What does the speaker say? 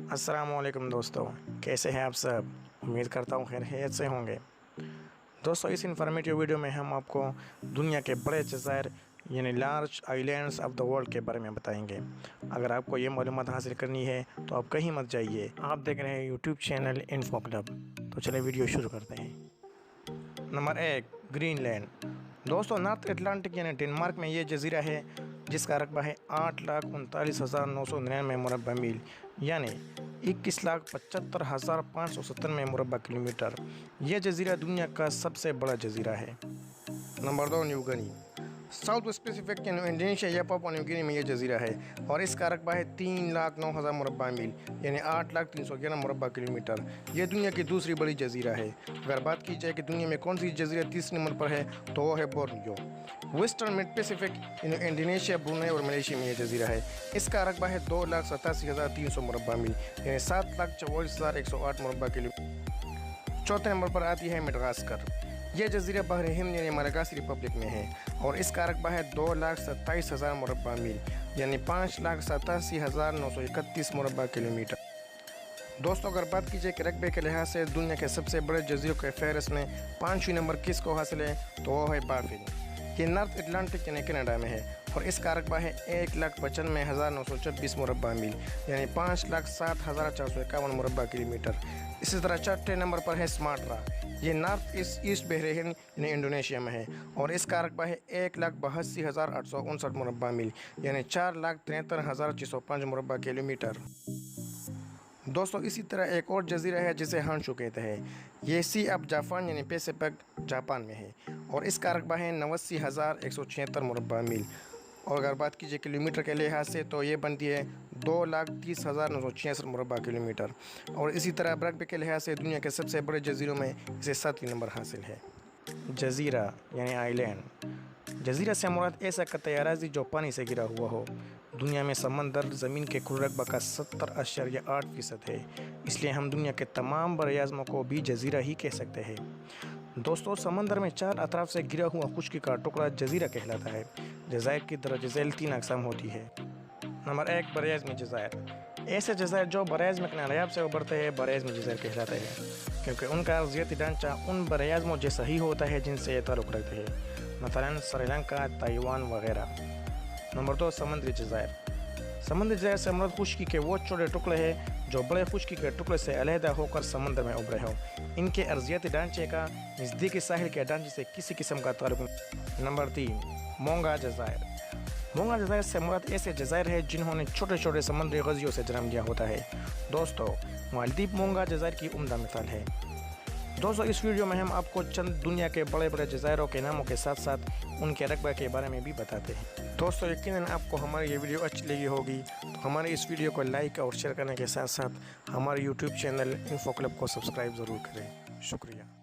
अस्सलाम वालेकुम दोस्तों, कैसे हैं आप सब। उम्मीद करता हूँ खैरियत से होंगे। दोस्तों, इस इन्फॉर्मेटिव वीडियो में हम आपको दुनिया के बड़े जज़ायर यानी large islands of the world के बारे में बताएंगे। अगर आपको ये मालूमात हासिल करनी है तो आप कहीं मत जाइए। आप देख रहे हैं यूट्यूब चैनल इन्फो क्लब। तो चलिए वीडियो शुरू करते हैं। Number 1, Greenland. दोस्तों, नॉर्थ अटलांटिक यानी डेनमार्क में ये जजीरा है जिसका रकबा है 8,39,999 मुरबा मील यानी 21,75,597 मुरबा किलोमीटर। यह जजीरा दुनिया का सबसे बड़ा जजीरा है। Number 2, New Guinea. South Pacific के इंडोनेशिया या पापुआ न्यू गिनी में यह जजीरा है और इसका रकबा है 3,09,000 मुरबा मील यानी 8,311 मुरबा किलोमीटर। यह दुनिया की दूसरी बड़ी जजीरा है। अगर बात की जाए कि दुनिया में कौन सी जजीरा तीसरे नंबर पर है तो वो है Borneo. Western mid Pacific Indonesia, Brunei और मलेशिया में यह जजीरा है। इसका रकबा है 2,87,300 मुरबा मील यानी 7,44,108 मुरबा किलोमीटर। चौथे नंबर पर आती है मडागास्कर। यह जजीरा बहर हिंद यानी मलागासी रिपब्लिक में है और इसका रकबा है 2,27,000 मुरबा मील यानी 5,87,931 मुरबा किलोमीटर। दोस्तों, अगर बात की जाए कि रकबे के लिहाज से दुनिया के सबसे बड़े जजीरों के फहरिस्त में 5वीं नंबर किसको हासिल है तो वो है बाफिन। ये नॉर्थ अटलांटिक यानी कनाडा में है और इसका रकबा है 1,95,926 मुरबा मील यानी 5,07,451 मुरबा किलोमीटर। इसी तरह चौथे नंबर पर है सुमात्रा। ये नॉर्थ ईस्ट बहर हिंद यानी इंडोनेशिया में है और इसका रकबा है 1,82,859 मुरबा मील यानी 4,73,605 मुरबा किलोमीटर। दोस्तों, इसी तरह एक और जजीरा है जिसे हांशू कहते हैं। ये सी ऑफ जापान यानी पैसिफिक जापान में है और इसका रकबा है 89,176 मुरबा मील। और अगर बात कीजिए किलोमीटर के लिहाज से तो ये बनती है 2,30,966 मुरबा किलोमीटर। और इसी तरह रकबे के लिहाज से दुनिया के सबसे बड़े जजीरों में इसे 7वीं नंबर हासिल है। जजीरा यानी आइलैंड। जजीरा से मुराद ऐसा कतई अराज़ी जो पानी से घिरा हुआ हो। दुनिया में समंदर ज़मीन के कुल रकबा का 70.8% है, इसलिए हम दुनिया के तमाम बरआज़मों को भी जजीरा ही कह सकते हैं। दोस्तों, समंदर में चार अतराफ से घिरा हुआ खुश्की का टुकड़ा जजीरा कहलाता है। जज़ायर की दरज झैल 3 अक़साम होती है। नंबर 1, बरआज़मी जज़ायर। ऐसे जज़ायर जो बरआज़म के नायाब से उभरते हैं बरआज़मी जज़ायर कहलाते हैं क्योंकि उनका अर्ज़ियती ढांचा उन बरआज़मों जैसा ही होता है जिनसे ये ताल्लुक़ रखते हैं, मसलन श्रीलंका, ताइवान वगैरह। नंबर 2, समुद्री जज़ायर। समुद्री जज़ायर से मुराद खुश्की के वो छोटे टुकड़े हैं जो बड़े खुश्की के टुकड़े से अलहदा होकर समंदर में उभरे हों। इनके अर्ज़ियती ढांचे का नज़दीकी साहिल के ढांचे से किसी किस्म का ताल्लुक़ नहीं। नंबर 3, मोंगा जज़ायर। मोंगा जज़ायर से मुराद ऐसे जज़ायर है जिन्होंने छोटे छोटे समुद्री गज़ियों से जन्म लिया होता है। दोस्तों, मालदीव मोंगा जज़ायर की उम्दा मिसाल है। दोस्तों, इस वीडियो में हम आपको चंद दुनिया के बड़े बड़े जज़ायरों के नामों के साथ साथ उनके रकबे के बारे में भी बताते हैं। दोस्तों, यकीनन आपको हमारी ये वीडियो अच्छी लगी होगी तो हमारे इस वीडियो को लाइक और शेयर करने के साथ साथ हमारे यूट्यूब चैनल इन्फो क्लब को सब्सक्राइब ज़रूर करें। शुक्रिया।